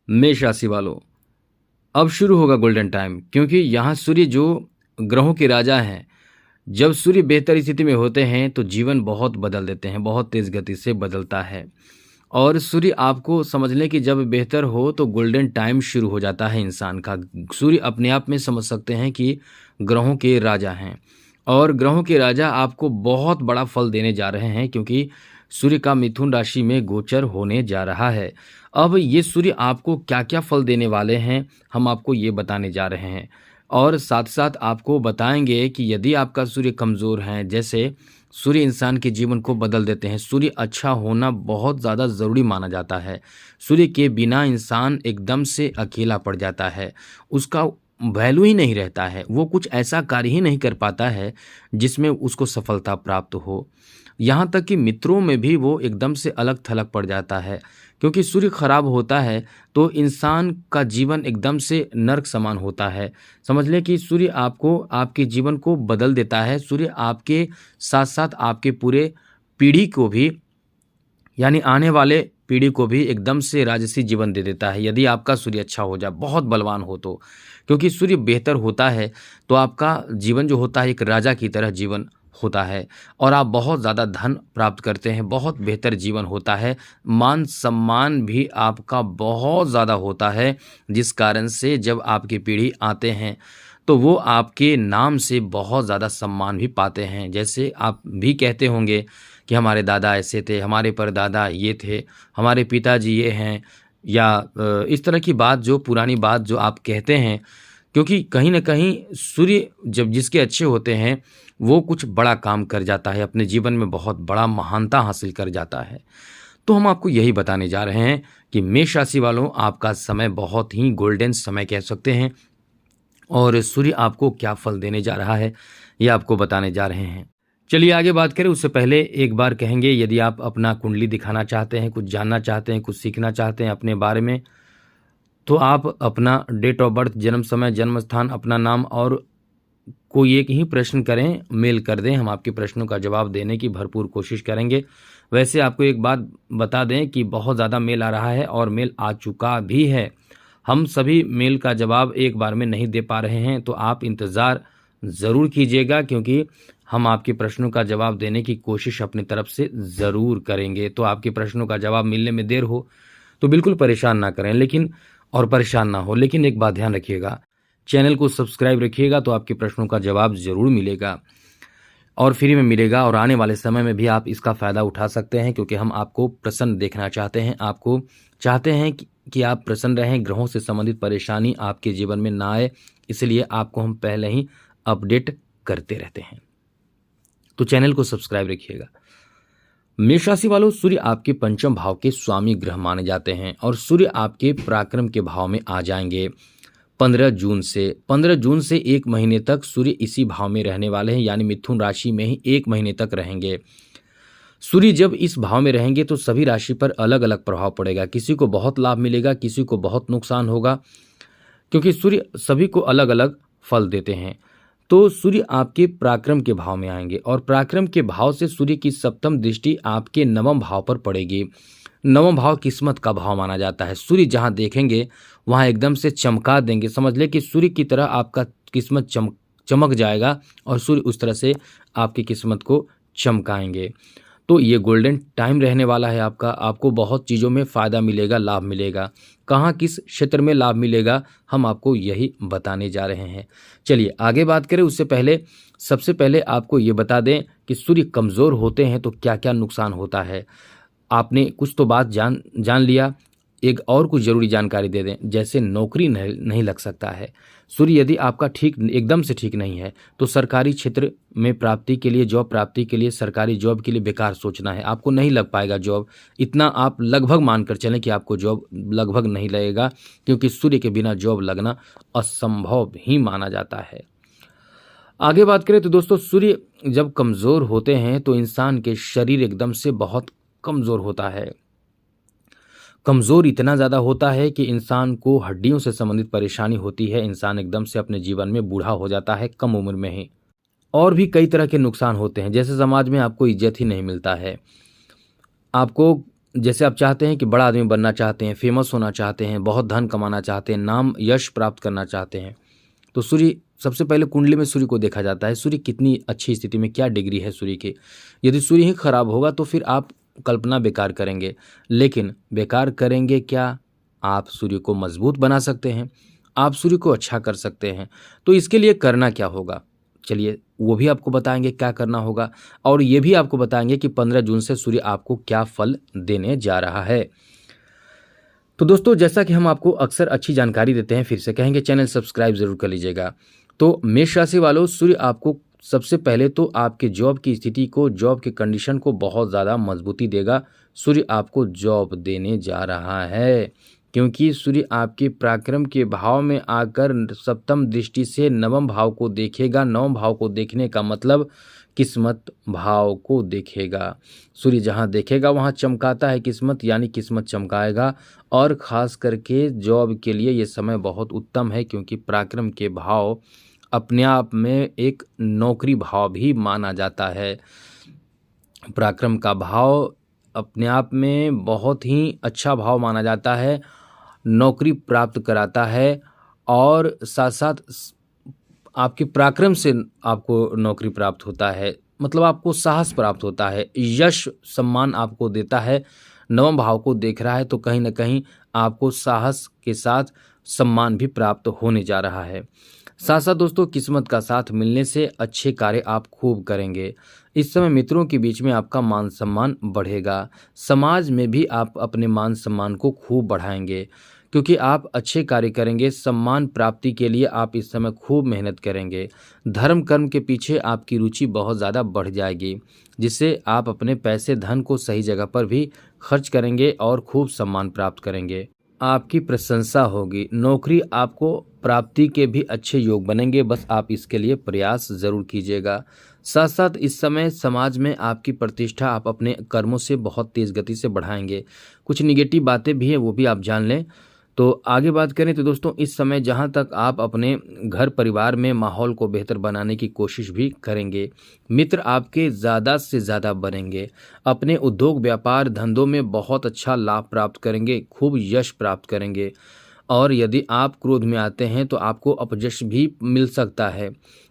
मेष राशि वालों, अब शुरू होगा गोल्डन टाइम, क्योंकि यहाँ सूर्य जो ग्रहों के राजा हैं, जब सूर्य बेहतर स्थिति में होते हैं तो जीवन बहुत बदल देते हैं, बहुत तेज गति से बदलता है। और सूर्य आपको समझ लें कि जब बेहतर हो तो गोल्डन टाइम शुरू हो जाता है इंसान का। सूर्य अपने आप में समझ सकते हैं कि ग्रहों के राजा हैं, और ग्रहों के राजा आपको बहुत बड़ा फल देने जा रहे हैं, क्योंकि सूर्य का मिथुन राशि में गोचर होने जा रहा है। अब ये सूर्य आपको क्या क्या फल देने वाले हैं, हम आपको ये बताने जा रहे हैं। और साथ साथ आपको बताएंगे कि यदि आपका सूर्य कमज़ोर है, जैसे सूर्य इंसान के जीवन को बदल देते हैं। सूर्य अच्छा होना बहुत ज़्यादा ज़रूरी माना जाता है। सूर्य के बिना इंसान एकदम से अकेला पड़ जाता है, उसका वैल्यू ही नहीं रहता है, वो कुछ ऐसा कार्य ही नहीं कर पाता है जिसमें उसको सफलता प्राप्त हो। यहाँ तक कि मित्रों में भी वो एकदम से अलग थलग पड़ जाता है, क्योंकि सूर्य खराब होता है तो इंसान का जीवन एकदम से नर्क समान होता है। समझ लें कि सूर्य आपको आपके जीवन को बदल देता है। सूर्य आपके साथ साथ आपके पूरे पीढ़ी को भी, यानी आने वाले पीढ़ी को भी एकदम से राजसी जीवन दे देता है, यदि आपका सूर्य अच्छा हो जाए, बहुत बलवान हो तो। क्योंकि सूर्य बेहतर होता है तो आपका जीवन जो होता है एक राजा की तरह जीवन होता है, और आप बहुत ज़्यादा धन प्राप्त करते हैं, बहुत बेहतर जीवन होता है। मान सम्मान भी आपका बहुत ज़्यादा होता है, जिस कारण से जब आपकी पीढ़ी आते हैं तो वो आपके नाम से बहुत ज़्यादा सम्मान भी पाते हैं। जैसे आप भी कहते होंगे कि हमारे दादा ऐसे थे, हमारे परदादा ये थे, हमारे पिताजी ये हैं, या इस तरह की बात, जो पुरानी बात जो आप कहते हैं, क्योंकि कहीं न कहीं सूर्य जब जिसके अच्छे होते हैं, वो कुछ बड़ा काम कर जाता है, अपने जीवन में बहुत बड़ा महानता हासिल कर जाता है। तो हम आपको यही बताने जा रहे हैं कि मेष राशि वालों, आपका समय बहुत ही गोल्डन समय कह सकते हैं, और सूर्य आपको क्या फल देने जा रहा है, ये आपको बताने जा रहे हैं। चलिए आगे बात करें, उससे पहले एक बार कहेंगे, यदि आप अपना कुंडली दिखाना चाहते हैं, कुछ जानना चाहते हैं, कुछ सीखना चाहते हैं अपने बारे में, तो आप अपना डेट ऑफ बर्थ, जन्म समय, जन्म स्थान, अपना नाम और कोई एक ही प्रश्न करें, मेल कर दें। हम आपके प्रश्नों का जवाब देने की भरपूर कोशिश करेंगे। वैसे आपको एक बात बता दें कि बहुत ज़्यादा मेल आ रहा है, और मेल आ चुका भी है। हम सभी मेल का जवाब एक बार में नहीं दे पा रहे हैं, तो आप इंतज़ार ज़रूर कीजिएगा, क्योंकि हम आपके प्रश्नों का जवाब देने की कोशिश अपनी तरफ से ज़रूर करेंगे। तो आपके प्रश्नों का जवाब मिलने में देर हो तो बिल्कुल परेशान ना करें, लेकिन और परेशान ना हो, लेकिन एक बात ध्यान रखिएगा, चैनल को सब्सक्राइब रखिएगा, तो आपके प्रश्नों का जवाब ज़रूर मिलेगा, और फ्री में मिलेगा। और आने वाले समय में भी आप इसका फ़ायदा उठा सकते हैं, क्योंकि हम आपको प्रसन्न देखना चाहते हैं। आपको चाहते हैं कि आप प्रसन्न रहें, ग्रहों से संबंधित परेशानी आपके जीवन में ना आए, इसलिए आपको हम पहले ही अपडेट करते रहते हैं। तो चैनल को सब्सक्राइब रखिएगा। मेष राशि वालों, सूर्य आपके पंचम भाव के स्वामी ग्रह माने जाते हैं, और सूर्य आपके पराक्रम के भाव में आ जाएंगे 15 जून से 1 महीने तक सूर्य इसी भाव में रहने वाले हैं, यानी मिथुन राशि में ही 1 महीने तक रहेंगे। सूर्य जब इस भाव में रहेंगे तो सभी राशि पर अलग अलग प्रभाव पड़ेगा, किसी को बहुत लाभ मिलेगा, किसी को बहुत नुकसान होगा, क्योंकि सूर्य सभी को अलग अलग फल देते हैं। तो सूर्य आपके पराक्रम के भाव में आएंगे, और पराक्रम के भाव से सूर्य की सप्तम दृष्टि आपके नवम भाव पर पड़ेगी। नवम भाव किस्मत का भाव माना जाता है। सूर्य जहां देखेंगे वहां एकदम से चमका देंगे। समझ ले कि सूर्य की तरह आपका किस्मत चमक जाएगा, और सूर्य उस तरह से आपकी किस्मत को चमकाएंगे। तो ये गोल्डन टाइम रहने वाला है आपका। आपको बहुत चीज़ों में फ़ायदा मिलेगा, लाभ मिलेगा। कहाँ किस क्षेत्र में लाभ मिलेगा, हम आपको यही बताने जा रहे हैं। चलिए आगे बात करें, उससे पहले सबसे पहले आपको ये बता दें कि सूर्य कमज़ोर होते हैं तो क्या क्या नुकसान होता है। आपने कुछ तो बात जान लिया, एक और कुछ ज़रूरी जानकारी दे दें, जैसे नौकरी नहीं लग सकता है। सूर्य यदि आपका एकदम से ठीक नहीं है तो सरकारी क्षेत्र में प्राप्ति के लिए, जॉब प्राप्ति के लिए, सरकारी जॉब के लिए बेकार सोचना है, आपको नहीं लग पाएगा जॉब। इतना आप लगभग मानकर चलें कि आपको जॉब लगभग नहीं लगेगा, क्योंकि सूर्य के बिना जॉब लगना असंभव ही माना जाता है। आगे बात करें तो दोस्तों, सूर्य जब कमज़ोर होते हैं तो इंसान के शरीर एकदम से बहुत कमज़ोर होता है। कमज़ोर इतना ज़्यादा होता है कि इंसान को हड्डियों से संबंधित परेशानी होती है। इंसान एकदम से अपने जीवन में बूढ़ा हो जाता है कम उम्र में ही। और भी कई तरह के नुकसान होते हैं, जैसे समाज में आपको इज्जत ही नहीं मिलता है, आपको जैसे आप चाहते हैं कि बड़ा आदमी बनना चाहते हैं, फेमस होना चाहते हैं, बहुत धन कमाना चाहते हैं, नाम यश प्राप्त करना चाहते हैं, तो सूर्य सबसे पहले कुंडली में सूर्य को देखा जाता है। सूर्य कितनी अच्छी स्थिति में, क्या डिग्री है सूर्य की। यदि सूर्य ही खराब होगा तो फिर आप कल्पना बेकार करेंगे। लेकिन बेकार करेंगे क्या, आप सूर्य को मजबूत बना सकते हैं, आप सूर्य को अच्छा कर सकते हैं। तो इसके लिए करना क्या होगा, चलिए वो भी आपको बताएंगे क्या करना होगा, और ये भी आपको बताएंगे कि 15 जून से सूर्य आपको क्या फल देने जा रहा है। तो दोस्तों, जैसा कि हम आपको अक्सर अच्छी जानकारी देते हैं, फिर से कहेंगे चैनल सब्सक्राइब जरूर कर लीजिएगा। तो मेष राशि वालों, सूर्य आपको सबसे पहले तो आपके जॉब की स्थिति को, जॉब के कंडीशन को बहुत ज़्यादा मजबूती देगा। सूर्य आपको जॉब देने जा रहा है, क्योंकि सूर्य आपके पराक्रम के भाव में आकर सप्तम दृष्टि से नवम भाव को देखेगा। नवम भाव को देखने का मतलब किस्मत भाव को देखेगा। सूर्य जहाँ देखेगा वहाँ चमकाता है किस्मत, यानी किस्मत चमकाएगा। और ख़ास करके जॉब के लिए ये समय बहुत उत्तम है, क्योंकि पराक्रम के भाव अपने आप में एक नौकरी भाव भी माना जाता है। पराक्रम का भाव अपने आप में बहुत ही अच्छा भाव माना जाता है, नौकरी प्राप्त कराता है, और साथ साथ आपके पराक्रम से आपको नौकरी प्राप्त होता है, मतलब आपको साहस प्राप्त होता है, यश सम्मान आपको देता है। नवम भाव को देख रहा है तो कहीं ना कहीं आपको साहस के साथ सम्मान भी प्राप्त होने जा रहा है। साथ साथ दोस्तों, किस्मत का साथ मिलने से अच्छे कार्य आप खूब करेंगे। इस समय मित्रों के बीच में आपका मान सम्मान बढ़ेगा। समाज में भी आप अपने मान सम्मान को खूब बढ़ाएंगे, क्योंकि आप अच्छे कार्य करेंगे। सम्मान प्राप्ति के लिए आप इस समय खूब मेहनत करेंगे। धर्म कर्म के पीछे आपकी रुचि बहुत ज़्यादा बढ़ जाएगी, जिससे आप अपने पैसे धन को सही जगह पर भी खर्च करेंगे और खूब सम्मान प्राप्त करेंगे। आपकी प्रशंसा होगी। नौकरी आपको प्राप्ति के भी अच्छे योग बनेंगे, बस आप इसके लिए प्रयास ज़रूर कीजिएगा। साथ साथ इस समय समाज में आपकी प्रतिष्ठा आप अपने कर्मों से बहुत तेज़ गति से बढ़ाएंगे। कुछ निगेटिव बातें भी हैं, वो भी आप जान लें। तो आगे बात करें तो दोस्तों, इस समय जहां तक आप अपने घर परिवार में माहौल को बेहतर बनाने की कोशिश भी करेंगे। मित्र आपके ज़्यादा से ज़्यादा बनेंगे। अपने उद्योग व्यापार धंधों में बहुत अच्छा लाभ प्राप्त करेंगे, खूब यश प्राप्त करेंगे। और यदि आप क्रोध में आते हैं तो आपको अपयश भी मिल सकता है।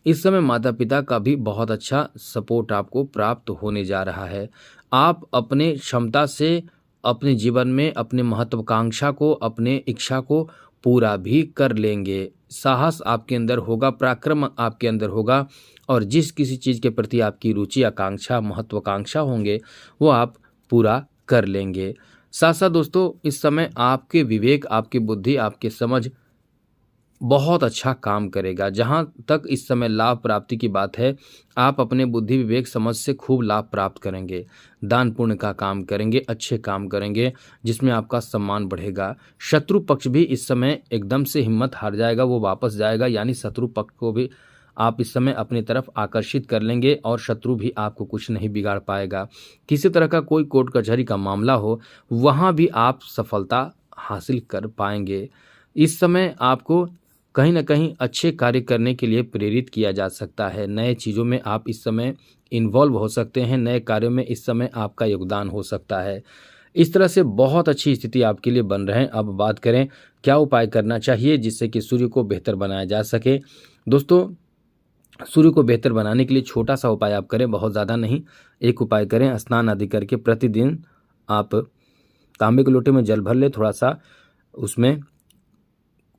इस समय माता पिता का भी बहुत अच्छा सपोर्ट आपको प्राप्त होने जा रहा है। आप अपने क्षमता से अपने जीवन में अपने महत्वाकांक्षा को, अपने इच्छा को पूरा भी कर लेंगे। साहस आपके अंदर होगा, पराक्रम आपके अंदर होगा, और जिस किसी चीज़ के प्रति आपकी रुचि, आकांक्षा, महत्वाकांक्षा होंगे वो आप पूरा कर लेंगे। साथ साथ दोस्तों, इस समय आपके विवेक, आपकी बुद्धि, आपकी समझ बहुत अच्छा काम करेगा। जहाँ तक इस समय लाभ प्राप्ति की बात है, आप अपने बुद्धि विवेक समझ से खूब लाभ प्राप्त करेंगे। दान पुण्य का काम करेंगे, अच्छे काम करेंगे, जिसमें आपका सम्मान बढ़ेगा। शत्रु पक्ष भी इस समय एकदम से हिम्मत हार जाएगा, वो वापस जाएगा, यानी शत्रु पक्ष को भी आप इस समय अपनी तरफ आकर्षित कर लेंगे, और शत्रु भी आपको कुछ नहीं बिगाड़ पाएगा। किसी तरह का कोई कोर्ट कचहरी का मामला हो, वहाँ भी आप सफलता हासिल कर पाएंगे। इस समय आपको कहीं ना कहीं अच्छे कार्य करने के लिए प्रेरित किया जा सकता है। नए चीज़ों में आप इस समय इन्वॉल्व हो सकते हैं, नए कार्यों में इस समय आपका योगदान हो सकता है। इस तरह से बहुत अच्छी स्थिति आपके लिए बन रहे हैं। अब बात करें क्या उपाय करना चाहिए जिससे कि सूर्य को बेहतर बनाया जा सके। दोस्तों, सूर्य को बेहतर बनाने के लिए छोटा सा उपाय आप करें, बहुत ज़्यादा नहीं। एक उपाय करें, स्नान आदि करके प्रतिदिन आप तांबे के लोटे में जल भर लें, थोड़ा सा उसमें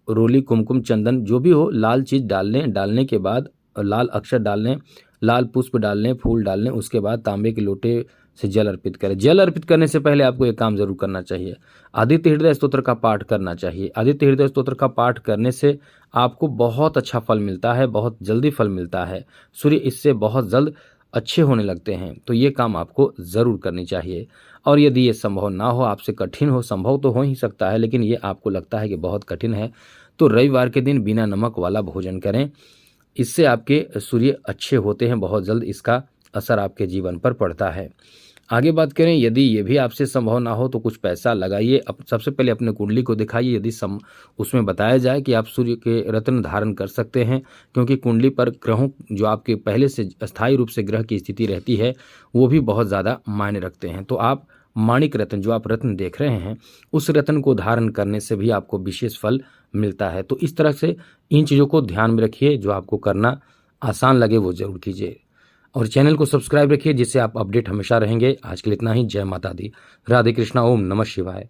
रोली, कुमकुम, चंदन जो भी हो, लाल चीज़ डाल लें। डालने के बाद लाल अक्षर डाल लें, लाल पुष्प डाल लें, फूल डाल लें। उसके बाद तांबे के लोटे से जल अर्पित करें। जल अर्पित करने से पहले आपको एक काम जरूर करना चाहिए, आदित्य हृदय स्तोत्र का पाठ करना चाहिए। आदित्य हृदय स्तोत्र का पाठ करने से आपको बहुत अच्छा फल मिलता है, बहुत जल्दी फल मिलता है। सूर्य इससे बहुत जल्द अच्छे होने लगते हैं, तो ये काम आपको ज़रूर करनी चाहिए। और यदि ये संभव ना हो, आपसे कठिन हो, संभव तो हो ही सकता है लेकिन ये आपको लगता है कि बहुत कठिन है, तो रविवार के दिन बिना नमक वाला भोजन करें। इससे आपके सूर्य अच्छे होते हैं, बहुत जल्द इसका असर आपके जीवन पर पड़ता है। आगे बात करें, यदि ये भी आपसे संभव ना हो तो कुछ पैसा लगाइए। सबसे पहले अपने कुंडली को दिखाइए, यदि उसमें बताया जाए कि आप सूर्य के रत्न धारण कर सकते हैं, क्योंकि कुंडली पर ग्रहों जो आपके पहले से स्थायी रूप से ग्रह की स्थिति रहती है वो भी बहुत ज़्यादा मायने रखते हैं। तो आप माणिक रत्न, जो आप रत्न देख रहे हैं, उस रत्न को धारण करने से भी आपको विशेष फल मिलता है। तो इस तरह से इन चीज़ों को ध्यान में रखिए, जो आपको करना आसान लगे वो ज़रूर कीजिए। और चैनल को सब्सक्राइब रखिए, जिससे आप अपडेट हमेशा रहेंगे। आज के लिए इतना ही। जय माता दी। राधे कृष्णा। ओम नमः शिवाय।